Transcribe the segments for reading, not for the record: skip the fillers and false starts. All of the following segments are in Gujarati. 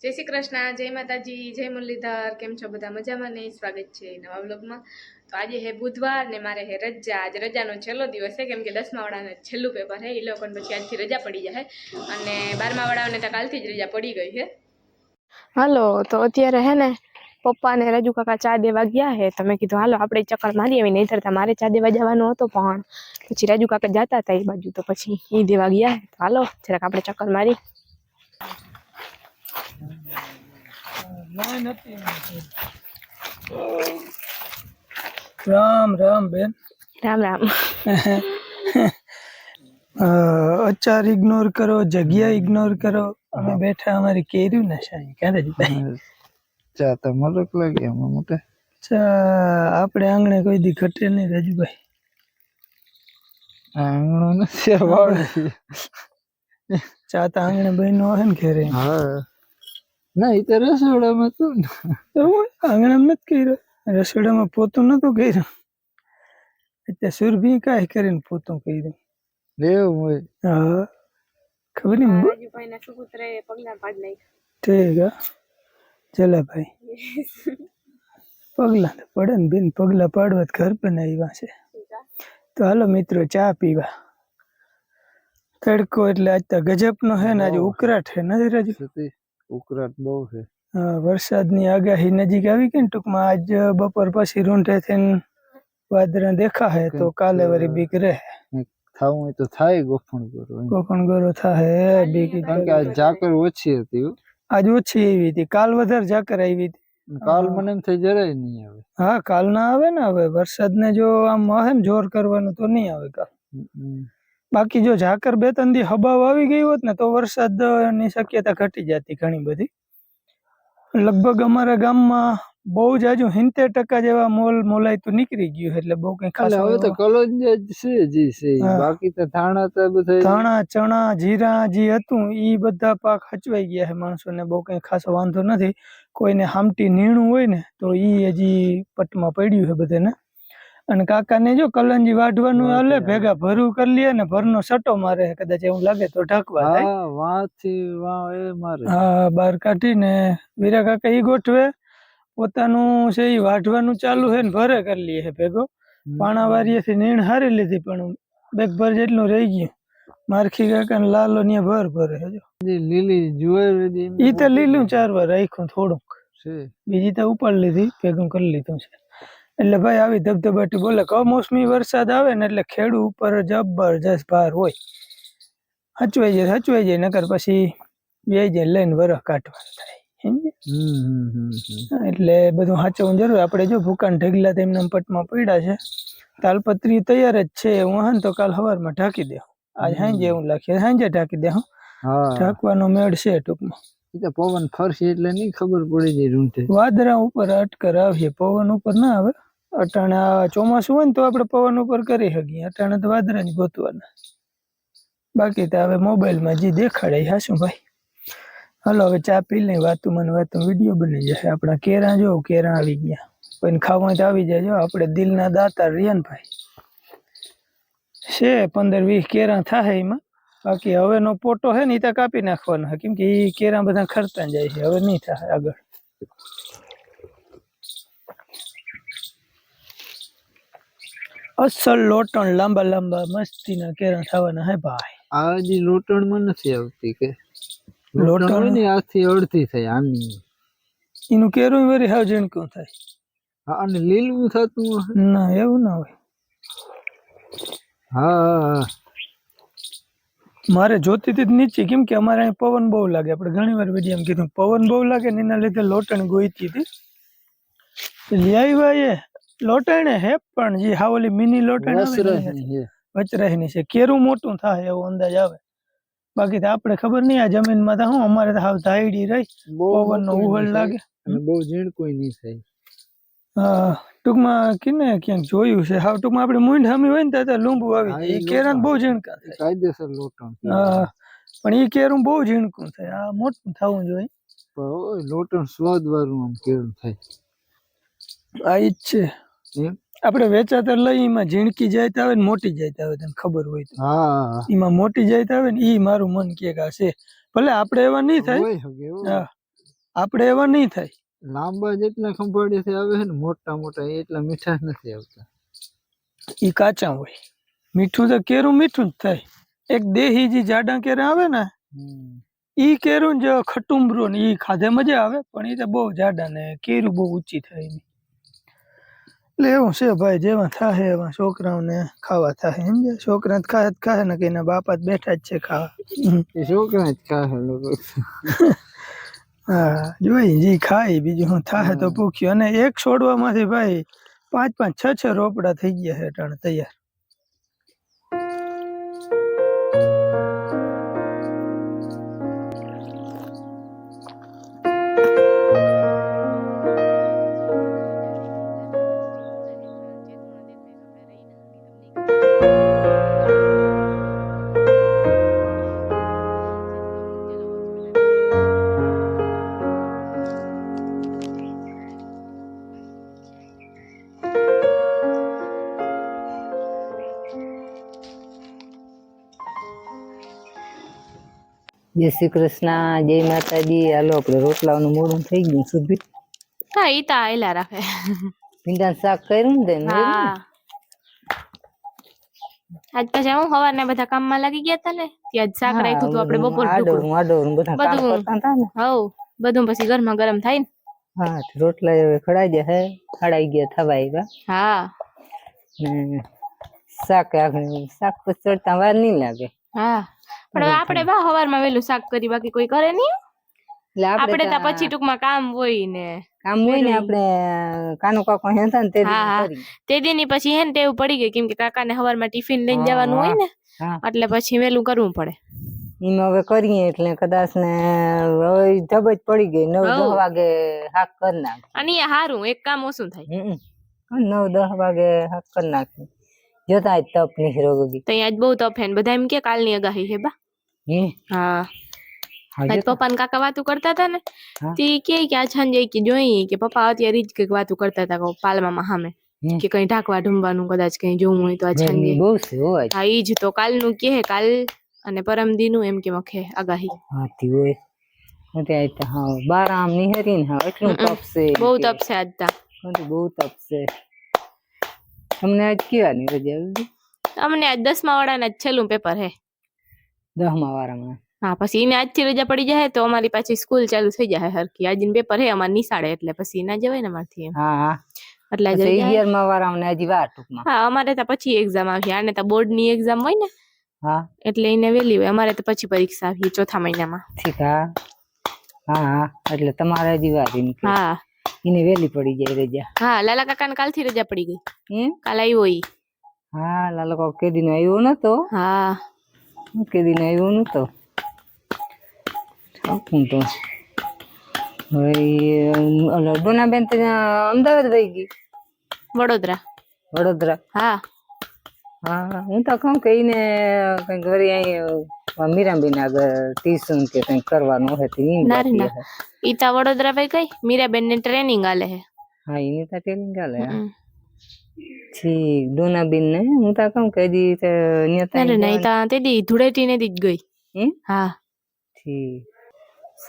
જય શ્રી કૃષ્ણ, જય માતાજી, જય મુરલીધર. કેમ છો બધા? મજામાં ને? સ્વાગત છે નવા વ્લોગમાં. તો આજે હે બુધવાર ને મારે હે રજા. આજ રજાનો છેલ્લો દિવસ છે, કેમ કે 10મા વાળાને છેલ્લું પેપર છે. એ લોકોને પછી આજથી રજા પડી જાય અને 12મા વાળાને તો કાલથી જ રજા પડી ગઈ છે. હાલો, તો અત્યારે હે ને પપ્પા ને રાજુ કાકા ચા દેવા ગયા હે. તમે કીધું હાલો આપણે ચક્કર મારી આવી. નહીંતર મારે ચા દેવા જવાનો હતો, પણ પછી રાજુ કાકા જતા હતા એ બાજુ, તો પછી એ દેવા ગયા. હાલો જરાક આપણે ચક્કર મારી. राम राम बेन राम राम. अचार इग्नोर करो, जगिया इग्नोर करो. हमें बैठा हमारी केरू नशा क्या रजू ચા તો મલક લાગે એમાં મોટે આપણે આંગણે કોઈ દી ઘટે નહીં રાજુભાઈ. આંગણો નથી વાડી ચા તો આંગણે બહેનો હોય ને ઘેરે. હા ના એ તો રસોડામાં તું ને આંગણામાં નથી કર્યો, રસોડામાં પોતું નતું કર્યું. એટલે સુરભી કાંઈ કરીને પોતું કર્યું. એવું હોય. હા ખબર નહીં. રાજુભાઈના સુપુત્રએ પગલા પાડી નાખ્યા. ઠીક હા ચલા ભાઈ. પગલા તો પડે ને બેન, પગલા પાડવા ઘર બનાવ્યા છે. તો હાલો મિત્રો ચા પીવા. તડકો એટલે આજ તો ગજબનો હે ને. આજે ઉકળાટ હે નથી રાજુ? ઉકળાટ બહુ છે. હા, વરસાદની આગાહી નજીક આવી ગઈ ને ટૂંકમાં. આજ બપોર પછી રૂંઢે થઈને વાદળા દેખા હે, તો કાલે વળી બીક રહે. થવું હોય તો થાય ગોફણ ગોરો થાય બીક. કારણ કે આજ ઝાકર ઓછી હતી. આજ ઓછી આવી હતી, કાલ વધારે ઝાકર આવી હતી. કાલ મને એમ થઈ જરાય નહીં આવે. હા કાલ ના આવે ને. હવે વરસાદ ને જો આમ આવે ને જોર કરવાનું તો નહીં આવે કાલ. બાકી જો ઝાકર બે ત્રણ દી હબાવ આવી ગઈ હોત ને તો વરસાદ ની શક્યતા ઘટી જતી ઘણી બધી. લગભગ અમારા ગામમાં બહુ જ આજુ 70% જેવા મોલાઈ તો નીકળી ગયું, એટલે બહુ કઈ ખાસ. હવે તો કલોંજ જ છે જી છે, બાકી તો ધાણા તો બધા ધાણા ચણા જીરા જે હતું ઈ બધા પાક હચવાઈ ગયા છે. માણસોને બહુ કઈ ખાસ વાંધો નથી. કોઈને હામટી નીણું હોય ને તો ઈ હજી પટમાં પડ્યું છે બધાને. અને કાકાને જો કલંજી વાઢવાનું હાલે, ભેગા ભરું કરી લે ને ભરનો સટો મારે કદાચ એવું લાગે તો ઢાંકવા થાય. હા બહાર કાઢીને વીરા કાકા ઈ ગોઠવે. પોતાનું છે ઈ વાઢવાનું ચાલુ છે ને ભરે કરી લે છે ભેગો. પાણા વારીએથી નીણ હારી લીધી, પણ બેગ ભર જેટલું રહી ગયું. મારખી કાકા ને લાલો ને ભર ભરે છે. લીલી જુવાર ઈ તો લીલું 4 વાર રાખ્યું થોડુંક, બીજી તો ઉપાડી લીધી, ભેગું કરી લીધું છે. એટલે ભાઈ આવી ધબધબાટી બોલે. કમોસમી વરસાદ આવે ને એટલે ખેડૂ ઉપર જબરજસ્ત ભાર હોય. હચવાઈ જાય નકર પછી વ્યાઈ જાય લઈને વરખ કાઢવા થાય. એટલે બધું સાચવવું જરૂર. આપણે જો ભૂકાન ઢગલા તેમના પટમાં પડ્યા છે, તાલપત્રી તૈયાર જ છે. હું હે ને તો કાલ સવારમાં ઢાંકી દે. આજ સાંજે એવું લાગે સાંજે ઢાંકી દે. ઢાંકવાનો મેળ છે ટૂંકમાં. પવન ફરશે એટલે નહીં ખબર પડી જાય રૂંઢે. વાદળા ઉપર અટકર આવીએ, પવન ઉપર ના આવે. અટાણે આ ચોમાસું હોય ને તો આપણે પવન ઉપર કરી શકીએ. અટાણે તો વાદળા જ ગોતવાના. બાકી તો હવે મોબાઈલમાં જે દેખાડે હાશું ભાઈ. હાલો હવે ચા પી લઈ. વાતું વિડીયો બની જશે. આપણા કેરા જો કેરા આવી ગયા. કોઈને ખાવા તો આવી જાય. જો આપણે દિલના દાતા રહ્યા ને ભાઈ છે. 15-20 કેરા થાય એમાં. બાકી હવે નો પોટો હે ને એ તો કાપી નાખવાનો હે, કેમ કે એ કેરા બધા ખરતા જાય છે. હવે નહીં થાય આગળ. અસલ લોટણ લાંબા લાંબા મસ્તીના કેરા થવાના હે ભાઈ. આ જે લોટણ માં નથી આવતી કે લોટણ ની આથી અડધી થાય આની. એનું કેરું વેરી હાવ ઝીણકું થાય. હા અને લીલું થતું ના એવું ના હોય. હા મારે જોતી હતી નીચે, કેમ કે અમારે અહીં પવન બહુ લાગે. આપણે ઘણી વાર વિડીયો એમ કીધું પવન બહુ લાગે ને એના લીધે લોટણ ગોઈતી હતી. લઈ આવ્યા એ લોટણ હે, પણ જે હા ઓલી મિની લોટણ વચરાહીની છે. કેરું મોટું થાય એવો અંદાજ આવે. બાકી તો આપણે ખબર નહીં. આ જમીનમાં તો હું અમારે તો હાવ ધાયડી રહી, પવન નો ઉહળ લાગે. બહુ ઝીણકું નહીં થાય. હા ટૂંકમાં કિને ક્યાંક જોયું છે. હાવ ટૂંકમાં આપણે મૂંઢ હામી હોય ને તો લીંબુ આવી જાય. એ કેરા બહુ ઝીણકા થાય. કાયદેસર લોટણ. હા પણ એ કેરું બહુ ઝીણકું થાય. આ મોટું થવું જોઈએ. લોટણ સ્વાદ વાળું આમ કેવું થાય. આ ઈ જ છે. આપણે વેચાતા લઈ એમાં ઝીણકી જાય આવે ને મોટી જાય આવે, તને ખબર હોય તો. હા એમાં મોટી જાય આવે ને ઈ મારું મન કે છે. ભલે આપણે એવા નહીં થાય. હા આપણે એવા નહીં થાય. લાંબા જેટલા ખંભાળિયાથી આવે છે ને મોટા મોટા એટલા મીઠા નથી આવતા. ઈ કાચા હોય. મીઠું તો કેરું મીઠું જ થાય. એક દેહી જે જાડા કેરા આવે ને ઈ કેરું જ ખટુંબરું ને ઈ ખાધે મજા આવે, પણ ઈ તો બહુ જાડા ને કેરું બહુ ઊંચી થાય એની. એટલે એવું છે ભાઈ, જેવા થાય એવા છોકરાઓને ખાવા થાય. સમજ્યા? છોકરા ખાય ને કે એના બાપા જ બેઠા જ છે ખાવા. એ છોકરા જ ખાય લોકો. હા, જોઈ જી ખાય બીજું શું થાય તો ભૂખ્યું. અને એક છોડવામાંથી ભાઈ 5 5 6 6 રોપડા થઈ ગયા છે અટાણે તૈયાર. જય શ્રી કૃષ્ણ, જય માતાજી. હાલો આપણે રોટલાનું મોડું થઈ ગયું. સુભી હા ઈ તો આયલા રાખે. ભીંડાનું શાક કર્યું ને તેને? હા આજ પછી હું સવારના બધા કામમાં લાગી ગયા હતા ને ત્યાં શાક રાખ્યું હતું આપણે બપોર આડોરું બધા કામ કરતા હતા ને. હવ બધું પછી ગરમા ગરમ થાય ને. હા, રોટલા હવે ખડાઈ ગયા હે, ખડાઈ ગયા થવા આવ્યા. હા ને શાક શાક પછી ચડતા વાર નહીં લાગે. હા પણ હવે આપણે બા સવારમાં વેલું શાક કરી, બાકી કોઈ કરે નહીં. એટલે આપણે તો પછી ટૂંકમાં કામ હોય ને કામ હોય ને. આપણે કાનો કાકો હતા ને તે તે દીની પછી હે ને ટેવ પડી ગઈ, કેમ કે કાકાને સવારમાં ટિફિન લઈને જવાનું હોય ને, એટલે પછી વેલું કરવું પડે. એમાં હવે કરીએ એટલે કદાચ ને હવે ધબ જ પડી ગઈ. 9-10 વાગે હાક કરી નાખ. અને એ હારું એક કામ ઓછું થાય. 9-10 વાગે હાક કરી નાખી. જોતા જ તપ નીકળો ગઈ. તો આજ બહુ તપ હે ને બધા એમ કે કાલની આગાહી હે બા. હા આજ પપ્પા ને કાકા વાતું કરતા હતા ને તે કે આ સાંજે કે જોઈ કે પપ્પા અત્યારે જ કઈક વાતું કરતા હતા પાલમાં સામે કે કઈ ઢાંકવા ઢુંબવાનું કદાચ કઈ જોવું હોય તો આજ સાંજે. હા ઈ જ તો કાલનું કે કાલ અને પરમ દીનું એમ કે મખે આગાહી. હાથી હોય એટલે હા બારામ નિહરી ને. હા એટલું તપ છે, બહુ તપ છે આજ તા. બહુ તપ છે. તમને આજ કેવાની રજા આવી? અમને આજ 10મા વાળાના જ છેલ્લું પેપર હે. 10મા વાળામાં? હા પછી એને આજથી રજા પડી જાય તો અમારી પાછી સ્કૂલ ચાલુ થઈ જાય હરકી. આજનું પેપર હે અમારી નિશાળે એટલે પછી ના જવાય ને અમારથી એમ. હા એટલે 11મા વાળામાં હજી વાર ટૂંકમાં. હા અમારે તો પછી એક્ઝામ આવી. આને તો બોર્ડ ની એક્ઝામ હોય ને, હા એટલે એને વેલી હોય. અમારે તો પછી પરીક્ષા આવી 4થા મહિનામાં. ઠીક. હા એટલે તમારે હજી વાર. હા એને વેલી પડી જાય રજા. હા લાલા કાકાને કાલથી રજા પડી ગઈ. કાલ આવ્યો ઈ. હા લાલા કાકા કેદી નો આવ્યો નતો. હા કેદી નો આવ્યો નતો. તો હવે ડોનાબેન તો અમદાવાદ વહી ગઈ. વડોદરા. હા હું તો કહું કે એને કઈક વળી અહીં મીરાબેન આગળ ટ્યુશન કે કઈક કરવાનું હોય. ના ઈ તા વડોદરા ભાઈ કઈ મીરાબેન ને ટ્રેનિંગ આલે હે. હા એની તો ટ્રેનિંગ આલે. ઠીક. ડોનાબેન ને હું તો કહું કે હજી તેદી ધૂળેટી ને દી જ ગઈ. હા ઠીક.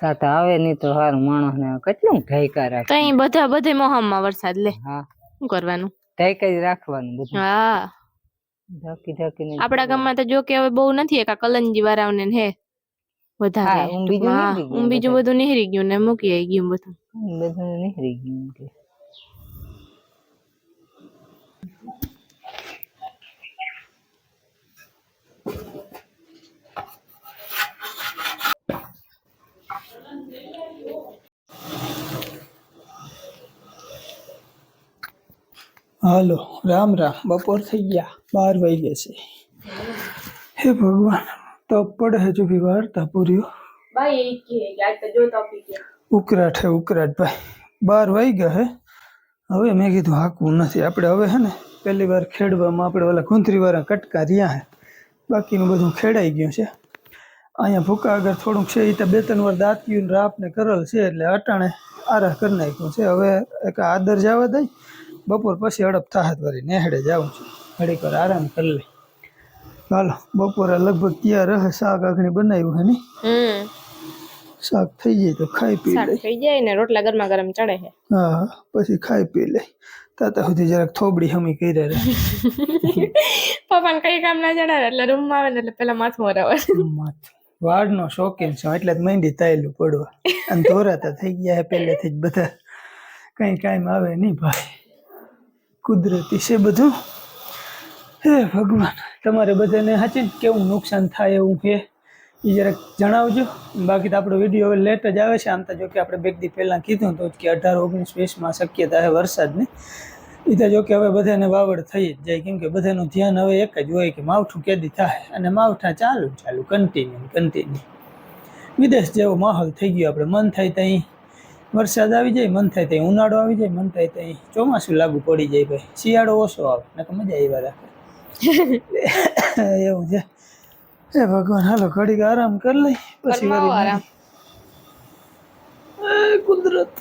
સાત આવે નહીં તો હારું. માણસ ને કેટલું ઢાઈકા રાખે. તો અહીં બધે મોહમમાં વરસાદ લે. હા શું કરવાનું? ઢાઈકા જ રાખવાનું બધું. હા ઢાંકી આપડા ગામમાં તો જો કે હવે બહુ નથી. એક કલંજી વાળાને હે વધારે. બીજું બધું નીહરી ગયું ને મૂકી આવી ગયું બધું. નીકળી ગયું. હાલો રામ રામ. બપોર થઈ ગયા, 12 વાગ્યા છે. હે ભગવાન, તપ પડે હે જો બી વાર્તા પૂર્યો. ઉકરાટ હે ઉકરાટ ભાઈ. 12 વાગ્યા હે. હવે મેં કીધું હાકવું નથી આપણે. હવે હે ને પહેલી વાર ખેડવામાં આપણે ઓલા ગુંથરી વાળા કટકા રહ્યા હે. બાકીનું બધું ખેડાઈ ગયું છે. અહીંયા ભૂકા આગળ થોડુંક છે એ તો 2-3 વાર દાંતિયું રાપ ને કરેલ છે એટલે અટાણે આરા કરી નાખ્યું છે. હવે એક આદર જવા દઈ. બપોર પછી હડપ થાત વળી નેહડે જાઉં છું. ઘડીક વાર આરામ કરી લઈ. હાલો બપોરે લગભગ તૈયાર રહે. શાક આખણી બનાવ્યું હે નહીં. શાક થઈ જાય તો ખાઈ પી શાક લે. થઈ જાય ને રોટલા ગરમા ગરમ ચડે છે. હા પછી ખાઈ પી લે. તાતા સુધી જરાક થોબડી હમી કરી રહે. પપ્પાને કઈ કામ ના જણાવે એટલે રૂમમાં આવે ને એટલે પેલા માથું હરાવે. વાળનો શોખીન છું એટલે જ મહેંદી તાયલું પડવા અને ધોરાતા થઈ ગયા હે પહેલેથી જ બધા. કઈ કામ આવે નહીં ભાઈ, કુદરતી છે બધું. હે ભગવાન, તમારે બધાને સાચી કેવું નુકસાન થાય એવું છે એ જરાક જણાવજો. બાકી તો આપણો વિડીયો હવે લેટ જ આવે છે. આમ તો જો કે આપણે બે દી પહેલાં કીધું તો કે 18-19-20માં શક્યતા છે વરસાદની. એ તો જો કે હવે બધાને વાવડ થઈ જ જાય, કેમ કે બધાનું ધ્યાન હવે એક જ હોય કે માવઠું કેદી થાય, અને માવઠા ચાલુ કન્ટિન્યુ. વિદેશ જેવો માહોલ થઈ ગયો. આપણે મન થાય ત્યાં વરસાદ આવી જાય, મન થાય ત્યાં ઉનાળો આવી જાય, મન થાય ત્યાં ચોમાસું લાગુ પડી જાય. ભાઈ શિયાળો ઓછો આવે ને તો મજા આવ્યા રાખે. એવું છે. હે ભગવાન, હાલો ઘડીક આરામ કરી લઈ પછી ફરમાવો આરામ. કુદરત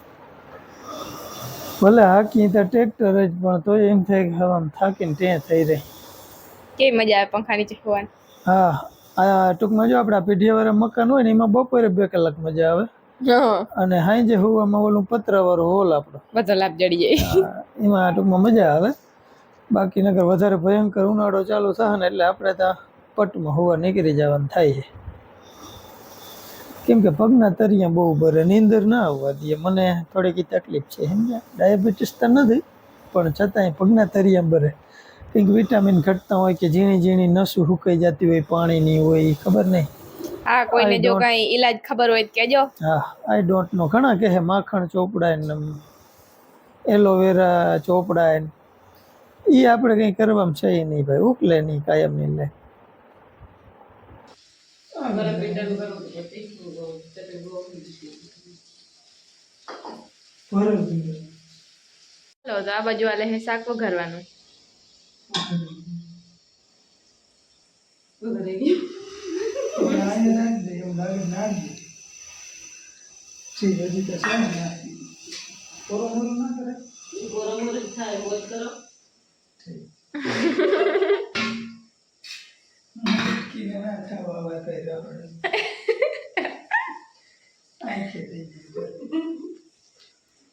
ભલે હાકી તો ટ્રેક્ટર જ, પણ તો એમ થાય કે હવામાં થાકીને ત્યાં થઈ રહી. કેવી મજા આવે પંખા નીચે હોવાની. હા, આ ટૂંકમાં જો આપણા પીઢિયાવાળા મકાન હોય ને એમાં બપોરે 2 કલાક મજા આવે, અને હાંજે હોવામાં ઓલું પતરાવાળો હોલ આપણો બધો લાભ જડી જાય. એમાં ટૂંકમાં મજા આવે. બાકી નગર વધારે ભયંકર ઉનાળો ચાલુ થાય ને એટલે આપણે ત્યાં પટમાં હોવા નીકળી જવાનું થાય છે. કેમ કે પગના તરિયા બહુ ભરે, નીંદર ના આવવા દે. મને થોડીક તકલીફ છે, સમજ્યા? ડાયાબિટીસ તો નથી, પણ છતાંય પગના તરિયા ભરે. કંઈક વિટામિન ઘટતા હોય કે ઝીણી નસું સુકાઈ જતી હોય, પાણીની હોય, એ ખબર નહીં. હા, કોઈને જો કઈ ઈલાજ ખબર હોય તો કહેજો. હા, આઈ ડોન્ટ નો. ઘણા કહે માખણ ચોપડાય ને એલોવેરા ચોપડાય ને, એ આપણે કંઈ કરવામાં છે નહીં ભાઈ, ઉકલે નહીં કાયમ નહીં લે. ચાલો તો આ બાજુ આલે હે શાક વઘારવાનું.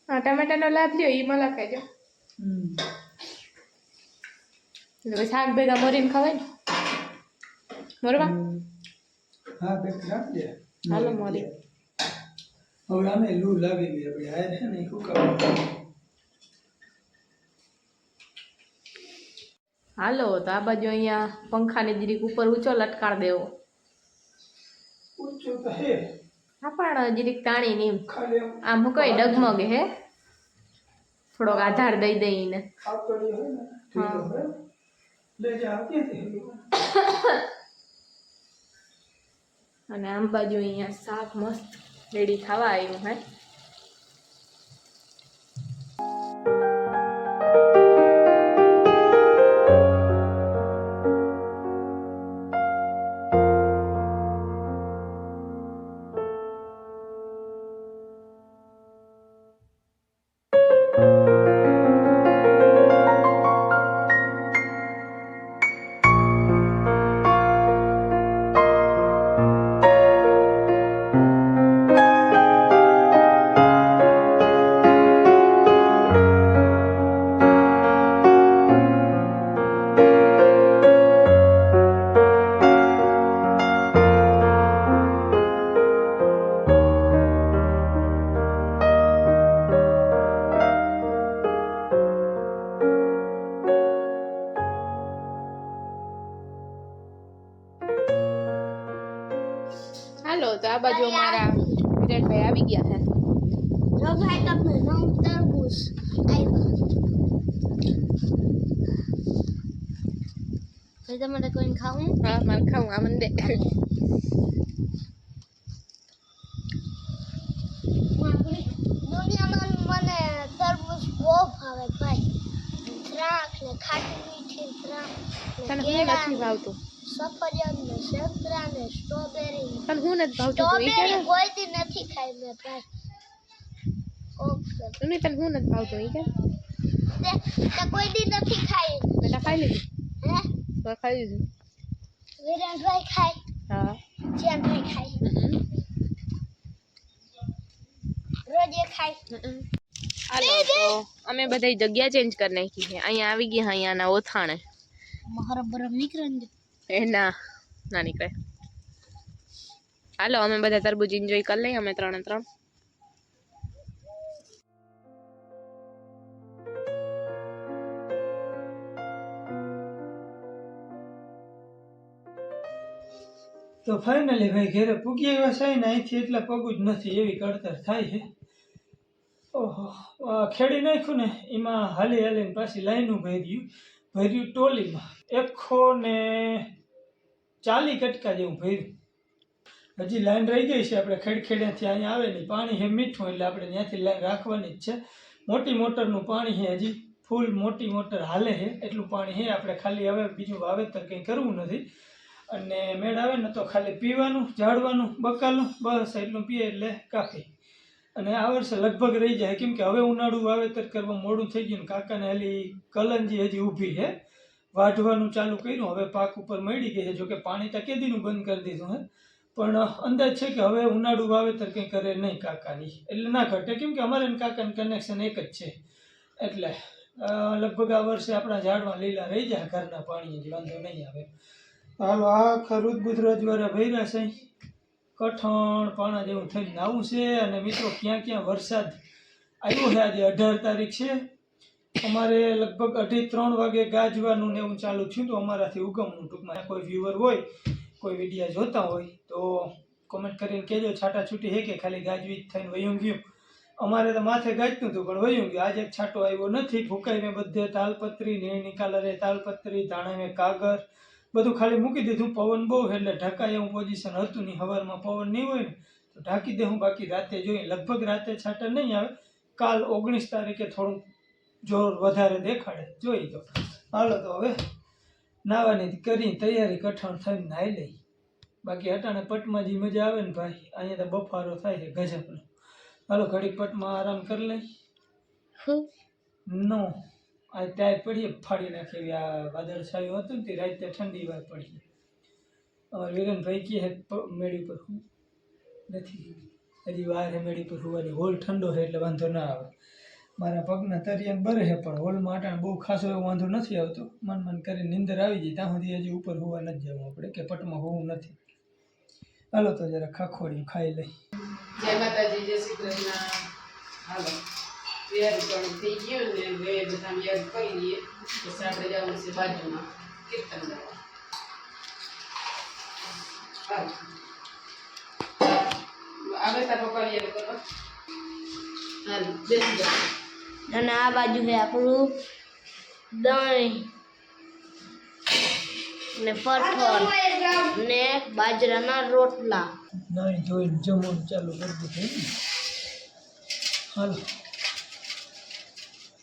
હા, ટમેટાનો લાભ લ્યો, ઈ मला કહેજો. એટલે શાક ભેગા મોરીને ખવાય ને. મોરવા હા, બેક રાખ દે. હાલો મોરી. હવે આમે લૂ લાગી ગઈ આપણે આ છે ને હુકાવા. હાલો તો આ બાજુ અહીંયા પંખાને જરીક ઉપર ઊંચો લટકાડ દેવો. ઊંચો તો હે, હા પણ જરીક તાણી નહીં ખાલી આમ હું કઈ ડગમગે હે, થોડોક આધાર દઈ દઈને. આપડી હોય ને ઠીક હોય લે જા ક્યાંથી. અને આમ બાજુ અહીંયા શાક મસ્ત રેડી થવા આવ્યું હે. હાલો તો આ બાજુ અમારા વિરાટભાઈ આવી ગયા છે. જો ભાઈ તમને નવું તરબૂચ આવ્યું. ભાઈ તમારે કોઈને ખાવું? હા, મારે ખાવું આ મંદે. દુનિયામાં મને તરબૂચ બહુ ભાવે ભાઈ. દ્રાક્ષ ને ખાટી મીઠી દ્રાક્ષ તને ને હું કેળા નથી ભાવતું, સફરજન ને સંતરા ને સ્ટ્રોબેરી. તને હું નથી ભાવતું તું ઈ સ્ટ્રોબેરી કે કોઈ દી નથી ખાઈ મેં ભાઈ. ઓકે તમે તને હું નથી ભાવતું ઈ કે તે કોઈ દી નથી ખાઈ. બેટા ખાઈ લીધું? હે તો ખાઈ લીધું. વિરાટભાઈ ખાય, હા. જ્યાંભાઈ ખાય. દેખાય. હાલો તો અમે બધા જગ્યા ચેન્જ કરી નાખી છે. અહીંયા આવી ગયા અહીંયાના ઓથાણે. મારા બરફ નીકળે ને. એ ના નીકળે. હાલો અમે બધા તરબૂચ એન્જોય કરી લઈએ અમે 3 3. તો ફાઇનલી ભાઈ ઘરે પૂગી આવ્યા છે ને અહીંથી એટલા પગું જ નથી એવી કળતર થાય છે. ઓહો ખેડી નાખ્યું ને એમાં હાલી હાલીને પાછી લાઈનું ભર્યું ટોલીમાં 140 કટકા જેવું ભર્યું. હજી લાઈન રહી ગઈ છે. આપણે ખેડ્યાથી અહીંયા આવે નહીં. પાણી છે મીઠું એટલે આપણે ત્યાંથી લાઈન રાખવાની જ છે. મોટી મોટરનું પાણી છે હજી ફૂલ મોટી મોટર હાલે છે એટલું પાણી છે. આપણે ખાલી હવે બીજું વાવેતર કંઈ કરવું નથી અને મેળ આવે ને તો ખાલી પીવાનું ઝાડવાનું બકાલું બસ એટલું પીએ એટલે કાફી. અને આ વર્ષે લગભગ રહી જાય કેમ કે હવે ઉનાળું વાવેતર કરવા મોડું થઈ ગયું. કાકાને હાલી કલંજી હજી ઊભી છે. વાઢવાનું ચાલુ કર્યું હવે પાક ઉપર મળી ગઈ છે. જોકે પાણી તો કેદીનું બંધ કરી દીધું હે પણ અંદાજ છે કે હવે ઉનાળું વાવેતર કંઈ કરે નહીં કાકાની એટલે ના ઘટે કેમ કે અમારે કાકાનું કનેક્શન એક જ છે એટલે લગભગ આ વર્ષે આપણા ઝાડમાં લીલા રહી જાય ઘરના પાણી જ વાંધો નહીં આવે. હાલો આખા રુદબુદ રજવારા ભર્યા છે. કઠણ પાણા જેવું થઈને નાવું છે. અને મિત્રો ક્યાં ક્યાં વરસાદ આવ્યો છે. આજે 18 તારીખ છે. અમારે લગભગ 2:30-3 વાગે ગાજવાનું ને એવું ચાલુ થયું તો અમારાથી ઉગમનું ટૂંકમાં કોઈ વ્યુઅર હોય કોઈ વિડીયો જોતા હોય તો કોમેન્ટ કરીને કહેજો છાટાછૂટી છે કે ખાલી ગાજવીજ થઈને વયું ગયું. અમારે તો માથે ગાજતું હતું પણ વયું ગયું. આજે એક છાંટો આવ્યો નથી. ફૂંકાઈ મેં બધે તાલપત્રી નીળની કાલરે તાલપત્રી ધાણા મેં કાગર બધું ખાલી મૂકી દીધું. પવન બહુ એટલે ઢકાય એવું પોઝિશન હતું નહીં. સવારમાં પવન નહીં હોય ને તો ઢાંકી દેવું. બાકી રાતે જોઈએ લગભગ રાતે છાંટા નહીં આવે. કાલ 19 તારીખે થોડું જોર વધારે દેખાડે જોઈ તો. હાલો તો હવે નાવાની કરી તૈયારી કઠણ થઈને નાહી લઈ. બાકી અટાણે પટમાં જે મજા આવે ને ભાઈ અહીંયા તો બફારો થાય છે ગજબનો. હાલો ઘડીક પટમાં આરામ કરી લઈ. નો આ ટાયર પડીએ ફાડી નાખી. આ વાદળછાયું હતું ને તે રાતે ઠંડી વાર પડી. અમારે વિરેનભાઈ કહે મેળી પર હું નથી હજી વાર છે મેળી પર હોવાની. હોલ ઠંડો છે એટલે વાંધો ના આવે. મારા પગના તરિયાને બરે છે પણ હોલમાં અટાણે બહુ ખાસો એવો વાંધો નથી આવતો. મન કરીને નીંદર આવી જાય ત્યાં સુધી હજી ઉપર હોવા નથી જવું આપણે કે પટમાં હોવું નથી. હાલો તો જરા ખાખોડી ખાઈ લઈ. જય માતાજી, જય શ્રી કૃષ્ણ. હાલો તૈયારી પણ થઈ ગયું ને હવે બધા યાદ કરી લઈએ પછી આપણે જવાનું છે બાજુમાં કીર્તન ગાવા. હાલો આવે તા પપ્પા યાદ કરવા. હાલો બેસી જાઓ. અને આ બાજુ છે આપણું દહીં ને ફરફર ને બાજરાના રોટલા. નાઈ ધોઈને જમવાનું ચાલુ કરી દીધું. હાલો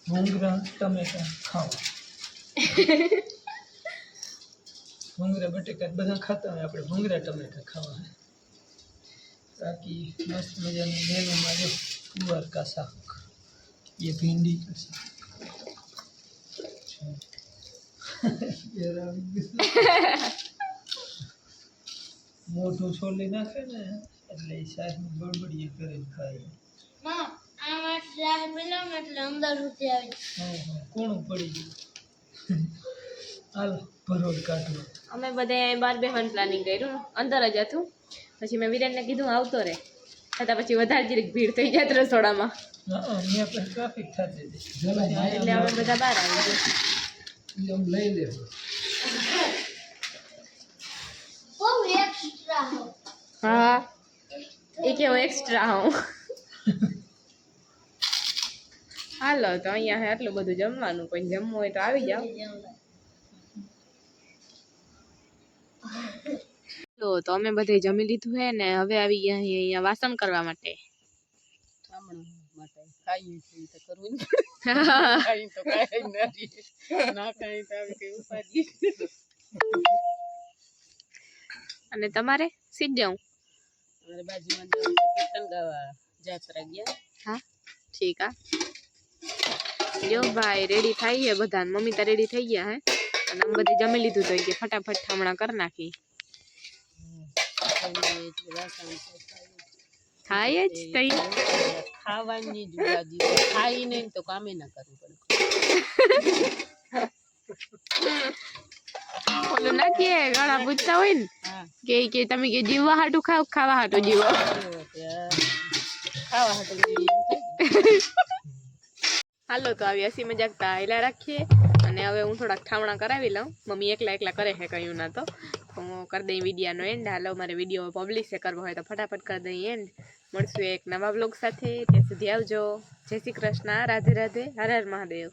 ભૂંગળા ટમેટા ખાવા. ભૂંગળા બટેકા બધા ખાતા હોય આપણે ભૂંગળા ટમેટા ખાવા. બાકી મસ્ત મજાનું મેનુમાં જો ગુવાર કા શાક ये भिंडी का शाक. મોઢું છોલી નાખે ને એટલે એ શાક બળબડીએ કરીને ખાય. આમાં શાક મિલો ને એટલે અંદર સુધી આવી. હા કોણું પડી ગયું. હાલો ભરોડ કાઢો. અમે બધા બહાર બેહવાનું પ્લાનિંગ કર્યું. અંદર જ હતું. પછી મેં વિરેનને કીધું આવતો રહે. છતાં પછી વધારે જરીક ભીડ થઈ જાય રસોડામાં અહીંયા પણ ટ્રાફિક થતી હતી એટલે અમે બધા બહાર આવી ગયા. લઈ લેવું. બહુ એક્સ્ટ્રા હો. હા એ કેવો એક્સ્ટ્રા હું. હાલો તો અહીંયા હે આટલું બધું જમવાનું. કોઈ જમવું હોય તો આવી જાઓ. તો અમે બધે જમી લીધું હે ને હવે આવી ગયા અહીંયા વાસણ કરવા માટે. ખાઈએ છીએ તો કરવું જ પડે. ખાઈ તો કાંઈ નથી, ના ખાઈ તો આવી કઈ ઉપાધિ. અને તમારે સીધ જાઉં? અમારે બાજુમાં જવાનું છે કીર્તન ગાવા. જાત્રા ગયા. હા ઠીક. આ જો ભાઈ રેડી થઈ છે બધા. મમ્મી તો રેડી થઈ ગયા હે અને અમે બધી જમી લીધું તો કે ફટાફટ હમણાં કરી નાખી. થાય જ તૈયાર ખાવાની જુગાજી ખાઈ નહીં તો કામે ના કરવું પડે. ઓલું ના કે ઘણા પૂછતા હોય ને હા કે તમે કે જીવવા હાટું ખાવ ખાવા હાટું જીવો. ખાવા હતું હાલો તો આવી હસી મજાક તાયલા રાખીએ અને હવે હું થોડાક ઠામણા કરાવી લઉં. મમ્મી એકલા કરે છે કયું ના તો હું કરી દઈ વિડીયાનો એન્ડ. હાલો મારે વિડીયો પબ્લિશ કરવો હોય તો ફટાફટ કરી દઈ એન્ડ. મળશું એક નવા બ્લોગ સાથે. ત્યાં સુધી આવજો. જય શ્રી કૃષ્ણ. રાધે રાધે. હર હર મહાદેવ.